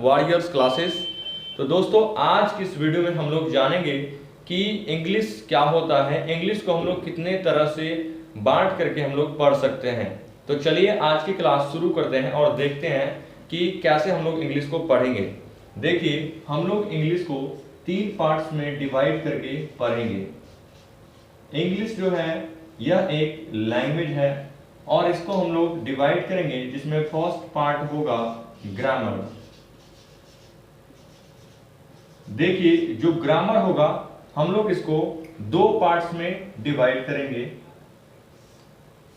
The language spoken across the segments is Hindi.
Warriors classes. तो दोस्तों आज की इस वीडियो में हम लोग जानेंगे कि इंग्लिश क्या होता है, इंग्लिश को हम लोग कितने तरह से बांट करके हम लोग पढ़ सकते हैं। तो चलिए आज की क्लास शुरू करते हैं और देखते हैं कि कैसे हम लोग इंग्लिश को पढ़ेंगे। देखिए हम लोग इंग्लिश को 3 पार्ट्स में डिवाइड करके पढ़ेंगे। इंग्लिश जो है यह एक लैंग्वेज है और इसको हम लोग डिवाइड करेंगे, जिसमें फर्स्ट पार्ट होगा ग्रामर। देखिए जो ग्रामर होगा हम लोग इसको 2 पार्ट्स में डिवाइड करेंगे।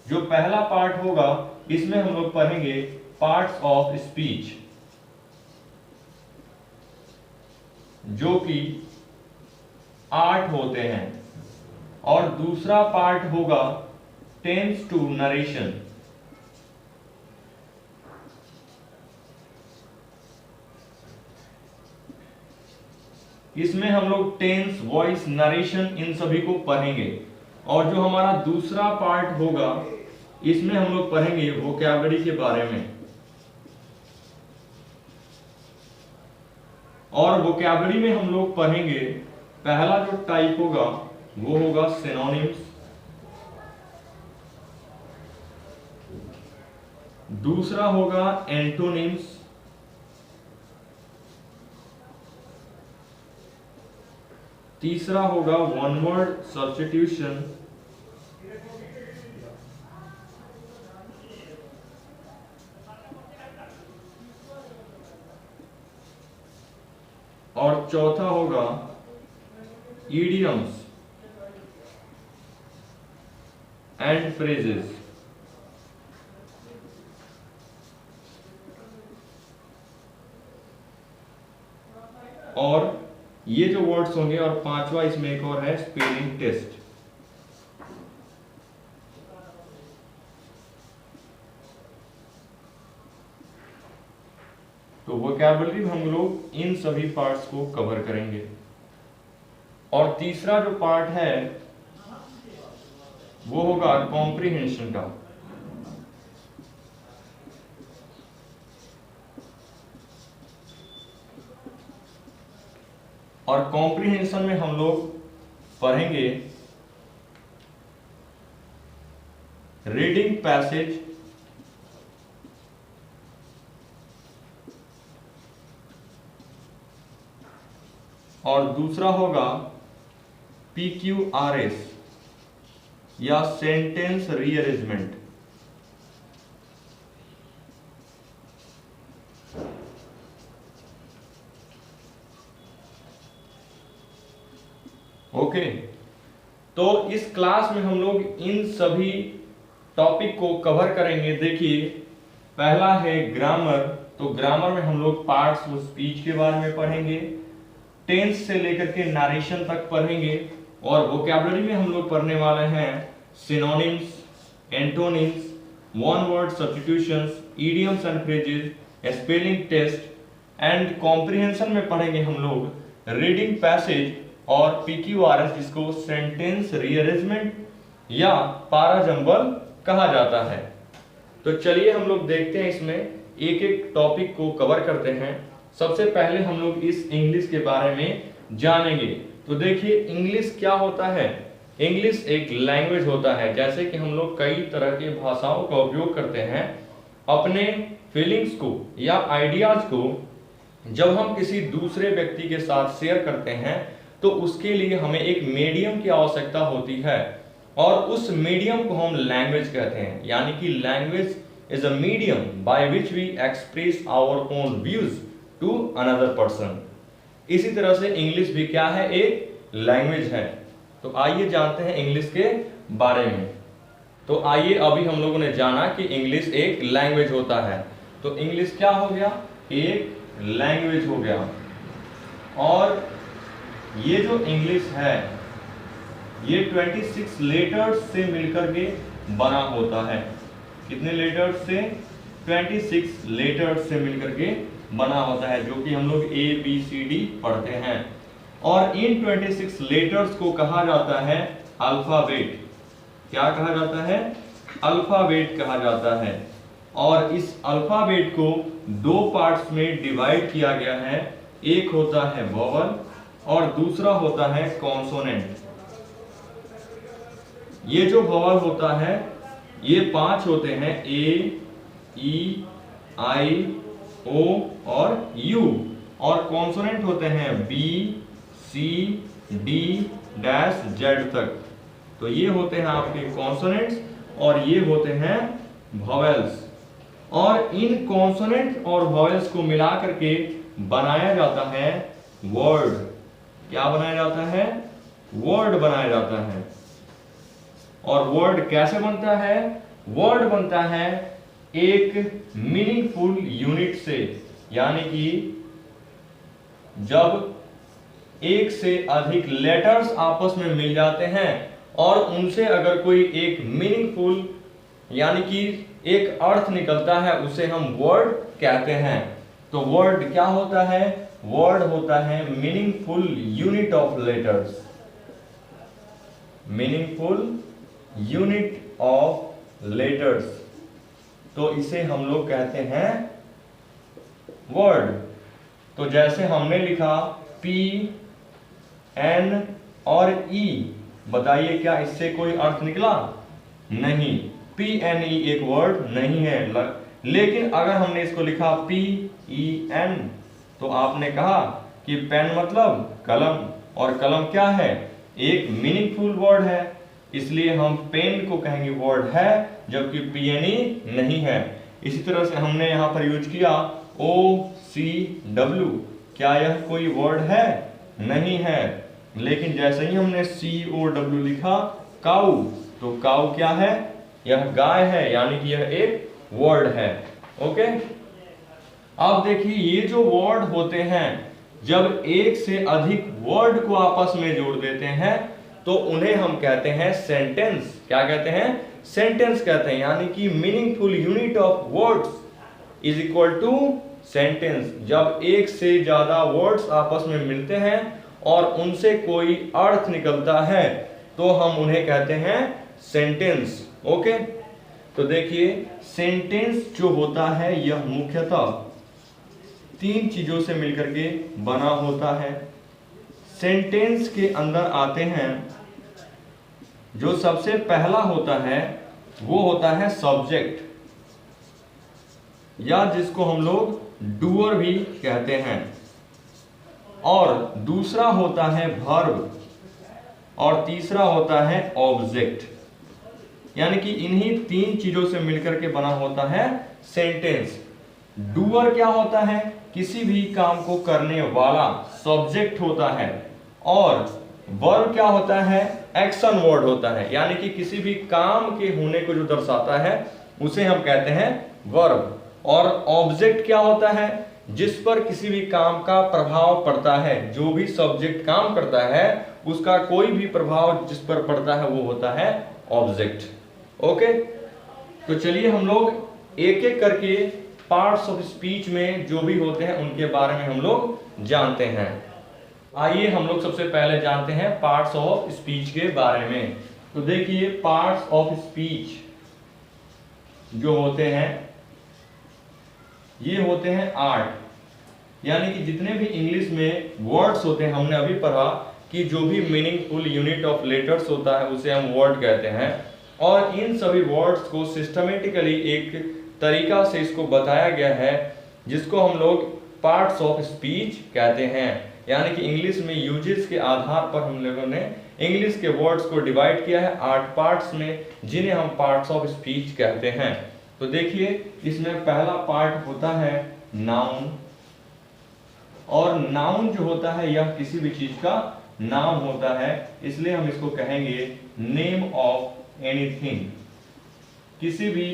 जो पहला पार्ट होगा इसमें हम लोग पढ़ेंगे पार्ट्स ऑफ स्पीच, जो कि 8 होते हैं, और दूसरा पार्ट होगा टेंस टू नरेशन। इसमें हम लोग टेंस, वॉइस, नरेशन इन सभी को पढ़ेंगे। और जो हमारा दूसरा पार्ट होगा इसमें हम लोग पढ़ेंगे वोकैबुलरी के बारे में। और वोकैबुलरी में हम लोग पढ़ेंगे, पहला जो टाइप होगा वो होगा सिनोनिम्स, दूसरा होगा एंटोनिम्स, तीसरा होगा वन वर्ड सब्स्टिट्यूशन, और चौथा होगा इडियम्स एंड फ्रेजेस। और ये जो वर्ड्स होंगे, और पांचवा इसमें एक और है स्पेलिंग टेस्ट। तो वोकैबुलरी में हम लोग इन सभी पार्ट्स को कवर करेंगे। और तीसरा जो पार्ट है वो होगा कॉम्प्रिहेंशन का। और कॉम्प्रिहेंशन में हम लोग पढ़ेंगे रीडिंग पैसेज, और दूसरा होगा PQRS या सेंटेंस रीअरेंजमेंट। ओके, तो इस क्लास में हम लोग इन सभी टॉपिक को कवर करेंगे। देखिए पहला है ग्रामर। तो ग्रामर में हम लोग पार्ट्स ऑफ स्पीच के बारे में पढ़ेंगे, टेंस से लेकर के नरेशन तक पढ़ेंगे। और वोकैबुलरी में हम लोग पढ़ने वाले हैं synonyms, antonyms, one word substitutions, idioms and phrases, spelling test. And comprehension में पढ़ेंगे हम लोग रीडिंग पैसेज और PQRS, जिसको सेंटेंस रीअरेंजमेंट या पैराजंबल कहा जाता है। तो चलिए हम लोग देखते हैं, इसमें एक एक टॉपिक को कवर करते हैं। सबसे पहले हम लोग इस इंग्लिश के बारे में जानेंगे। तो देखिए इंग्लिश क्या होता है। इंग्लिश एक लैंग्वेज होता है। जैसे कि हम लोग कई तरह की भाषाओं का उपयोग करते हैं अपने फीलिंग्स को या आइडियाज को जब हम किसी दूसरे व्यक्ति के साथ शेयर करते हैं, तो उसके लिए हमें एक मीडियम की आवश्यकता होती है, और उस मीडियम को हम लैंग्वेज कहते हैं। यानी कि language is a medium by which we express our own views to another person. इसी तरह से इंग्लिश भी क्या है, एक लैंग्वेज है। तो आइए जानते हैं इंग्लिश के बारे में। तो आइए अभी हम लोगों ने जाना कि इंग्लिश एक लैंग्वेज होता है। तो इंग्लिश क्या हो गया, एक लैंग्वेज हो गया। और ये जो इंग्लिश है ये 26 लेटर्स से मिलकर के बना होता है। कितने लेटर्स से? 26 लेटर्स से मिलकर के बना होता है, जो कि हम लोग ABCD पढ़ते हैं। और इन 26 लेटर्स को कहा जाता है अल्फाबेट। क्या कहा जाता है? अल्फाबेट कहा जाता है। और इस अल्फाबेट को दो पार्ट्स में डिवाइड किया गया है। एक होता है वोवल और दूसरा होता है कॉन्सोनेंट। ये जो वोवल होता है ये 5 होते हैं, ए, ई, आई, ओ और यू, और कॉन्सोनेंट होते हैं बी, सी, डी डैश जेड तक। तो ये होते हैं आपके कॉन्सोनेंट्स और ये होते हैं वोवेल्स। और इन कॉन्सोनेंट और वोवेल्स को मिला करके बनाया जाता है वर्ड। क्या बनाया जाता है? वर्ड बनाया जाता है। और वर्ड कैसे बनता है? वर्ड बनता है एक मीनिंगफुल यूनिट से, यानी कि जब एक से अधिक लेटर्स आपस में मिल जाते हैं और उनसे अगर कोई एक मीनिंगफुल यानी कि एक अर्थ निकलता है, उसे हम वर्ड कहते हैं। तो वर्ड क्या होता है? वर्ड होता है meaningful unit of letters. Meaningful unit of letters, तो इसे हम लोग कहते हैं वर्ड। तो जैसे हमने लिखा P, N और E, बताइए क्या इससे कोई अर्थ निकला? नहीं, P, N, E एक वर्ड नहीं है। लेकिन अगर हमने इसको लिखा P, E, N, तो आपने कहा कि पेन मतलब कलम, और कलम क्या है? एक मीनिंगफुल वर्ड है, इसलिए हम पेन को कहेंगे वर्ड है, जबकि PNE नहीं है। इसी तरह से हमने यहाँ पर यूज किया OCW, क्या यह कोई वर्ड है? नहीं है। लेकिन जैसे ही हमने COW लिखा काऊ, तो काऊ क्या है? यह गाय है, यानी कि यह एक वर्ड है। ओके, अब देखिए ये जो वर्ड होते हैं, जब एक से अधिक वर्ड को आपस में जोड़ देते हैं तो उन्हें हम कहते हैं सेंटेंस। क्या कहते हैं? सेंटेंस कहते हैं, यानी कि meaningful unit of words is equal to sentence. जब एक से ज्यादा वर्ड्स आपस में मिलते हैं और उनसे कोई अर्थ निकलता है तो हम उन्हें कहते हैं सेंटेंस। ओके, तो देखिए सेंटेंस जो होता है यह मुख्यतः 3 चीजों से मिलकर के बना होता है। सेंटेंस के अंदर आते हैं, जो सबसे पहला होता है वो होता है सब्जेक्ट, या जिसको हम लोग डूअर भी कहते हैं, और दूसरा होता है वर्ब, और तीसरा होता है ऑब्जेक्ट। यानी कि इन्हीं 3 चीजों से मिलकर के बना होता है सेंटेंस। डूअर क्या होता है? किसी भी काम को करने वाला सब्जेक्ट होता है, और वर्ब क्या होता है? एक्शन वर्ड होता है, यानी कि किसी भी काम के होने को जो दर्शाता है उसे हम कहते हैं वर्ब। और ऑब्जेक्ट क्या होता है? जिस पर किसी भी काम का प्रभाव पड़ता है, जो भी सब्जेक्ट काम करता है उसका कोई भी प्रभाव जिस पर पड़ता है वो होता है ऑब्जेक्ट। ओके, तो चलिए हम लोग एक एक करके पार्ट्स ऑफ स्पीच में जो भी होते हैं उनके बारे में हम लोग जानते हैं। आइए हम लोग सबसे पहले जानते हैं पार्ट्स ऑफ स्पीच के बारे में। तो देखिए पार्ट्स ऑफ स्पीच जो होते हैं ये होते हैं 8, यानी कि जितने भी इंग्लिश में वर्ड्स होते हैं, हमने अभी पढ़ा कि जो भी मीनिंगफुल यूनिट ऑफ लेटर्स होता है उसे हम वर्ड कहते हैं, और इन सभी वर्ड्स को सिस्टमेटिकली एक तरीका से इसको बताया गया है जिसको हम लोग पार्ट्स ऑफ स्पीच कहते हैं। यानी कि इंग्लिश में यूजेस के आधार पर हम लोगों ने इंग्लिश के वर्ड्स को डिवाइड किया है 8 पार्ट्स में, जिन्हें हम पार्ट्स ऑफ स्पीच कहते हैं। तो देखिए इसमें पहला पार्ट होता है नाउन, और नाउन जो होता है यह किसी भी चीज का नाम होता है, इसलिए हम इसको कहेंगे नेम ऑफ एनीथिंग। किसी भी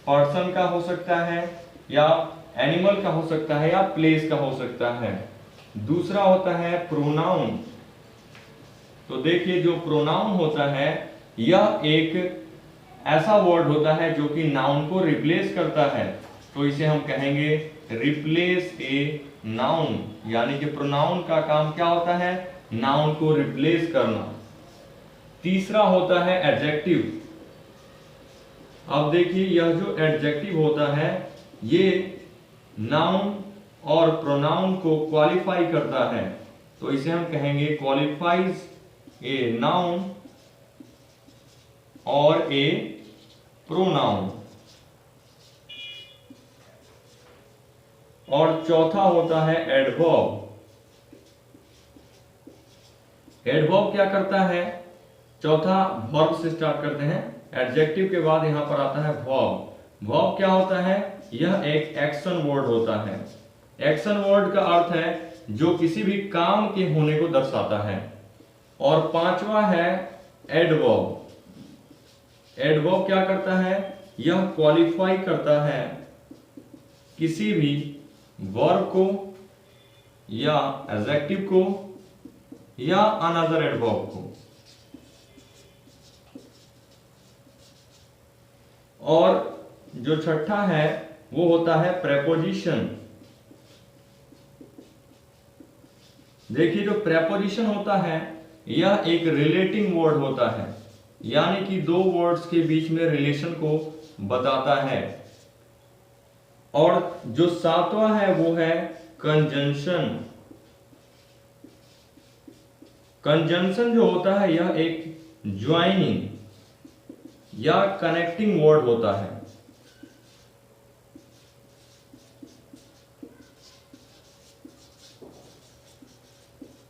पर्सन का हो सकता है, या एनिमल का हो सकता है, या प्लेस का हो सकता है। दूसरा होता है प्रोनाउन। तो देखिए जो प्रोनाउन होता है यह एक ऐसा वर्ड होता है जो कि नाउन को रिप्लेस करता है, तो इसे हम कहेंगे रिप्लेस ए नाउन। यानी कि प्रोनाउन का काम क्या होता है? नाउन को रिप्लेस करना। तीसरा होता है एडजेक्टिव। अब देखिए यह जो एडजेक्टिव होता है ये नाउन और प्रोनाउन को क्वालिफाई करता है, तो इसे हम कहेंगे क्वालिफाइज ए नाउन और ए प्रोनाउन। और चौथा होता है एडवर्ब। एडवर्ब क्या करता है? चौथा वर्ब से स्टार्ट करते हैं। एडजेक्टिव के बाद यहां पर आता है वर्ब। वर्ब क्या होता है? यह एक एक्शन वर्ड होता है। एक्शन वर्ड का अर्थ है जो किसी भी काम के होने को दर्शाता है। और पांचवा है एडवर्ब। एडवर्ब क्या करता है? यह क्वालिफाई करता है किसी भी वर्ब को या एडजेक्टिव को या अनदर एडवर्ब को। और जो छठा है वो होता है प्रेपोजिशन। देखिए जो प्रेपोजिशन होता है यह एक रिलेटिंग वर्ड होता है, यानी कि दो वर्ड्स के बीच में रिलेशन को बताता है। और जो सातवां है वो है कंजंक्शन। कंजंक्शन जो होता है यह एक ज्वाइनिंग या कनेक्टिंग वर्ड होता है।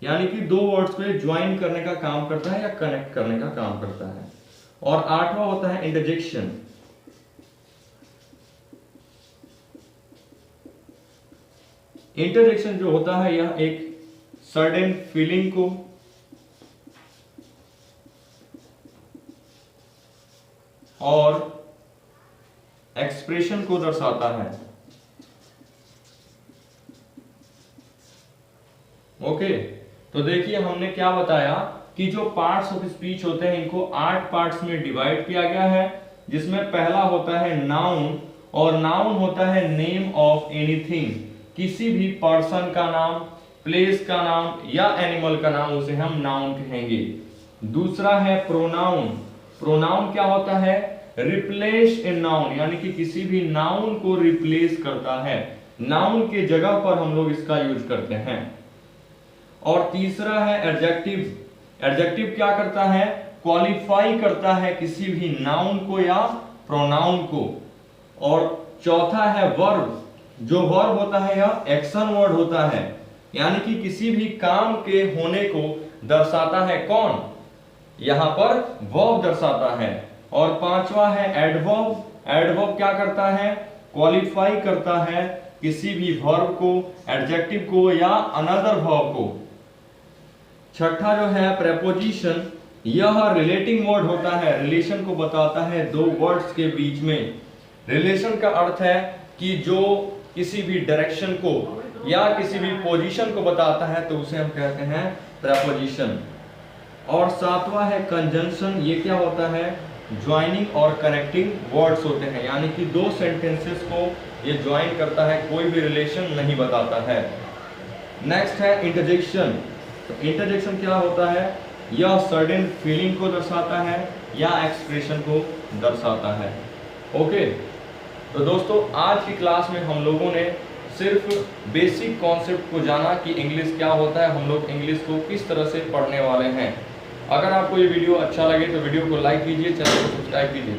यानी कि दो वर्ड्स को ज्वाइन करने का काम करता है या कनेक्ट करने का काम करता है। और आठवां होता है इंटरजेक्शन। इंटरजेक्शन जो होता है यह एक सर्टेन फीलिंग को और एक्सप्रेशन को दर्शाता है। ओके, तो देखिए हमने क्या बताया कि जो पार्ट्स ऑफ स्पीच होते हैं इनको 8 पार्ट्स में डिवाइड किया गया है, जिसमें पहला होता है नाउन। और नाउन होता है नेम ऑफ एनीथिंग, किसी भी पर्सन का नाम, प्लेस का नाम या एनिमल का नाम, उसे हम नाउन कहेंगे। दूसरा है प्रोनाउन। प्रोनाउन क्या होता है? रिप्लेस ए नाउन, यानी कि किसी भी नाउन को रिप्लेस करता है, नाउन के जगह पर हम लोग इसका यूज करते हैं। और तीसरा है एडजेक्टिव। एडजेक्टिव क्या करता है? क्वालिफाई करता है किसी भी नाउन को या प्रोनाउन को। और चौथा है वर्ब। जो वर्ब होता है यह एक्शन वर्ड होता है, यानी कि किसी भी काम के होने को दर्शाता है। कौन? यहां पर वर्ब दर्शाता है। और पांचवा है एडवर्ब। एडवर्ब क्या करता है? क्वालिफाई करता है किसी भी वर्ब को, एडजेक्टिव को या अनदर वर्ब को। छठा जो है प्रेपोजिशन, यह रिलेटिंग वर्ड होता है, रिलेशन को बताता है दो वर्ड्स के बीच में। रिलेशन का अर्थ है कि जो किसी भी डायरेक्शन को या किसी भी पोजीशन को बताता है तो उसे हम कहते हैं प्रेपोजिशन। और सातवां है कंजंक्शन। ये क्या होता है? ज्वाइनिंग और कनेक्टिंग वर्ड्स होते हैं, यानी कि दो सेंटेंसेस को ये ज्वाइन करता है, कोई भी रिलेशन नहीं बताता है। नेक्स्ट है इंटरजेक्शन। तो इंटरजेक्शन क्या होता है? यह सर्टेन फीलिंग को दर्शाता है या एक्सप्रेशन को दर्शाता है। ओके, तो दोस्तों आज की क्लास में हम लोगों ने सिर्फ बेसिक कॉन्सेप्ट को जाना कि इंग्लिश क्या होता है, हम लोग इंग्लिश को किस तरह से पढ़ने वाले हैं। अगर आपको ये वीडियो अच्छा लगे तो वीडियो को लाइक कीजिए, चैनल को सब्सक्राइब कीजिए।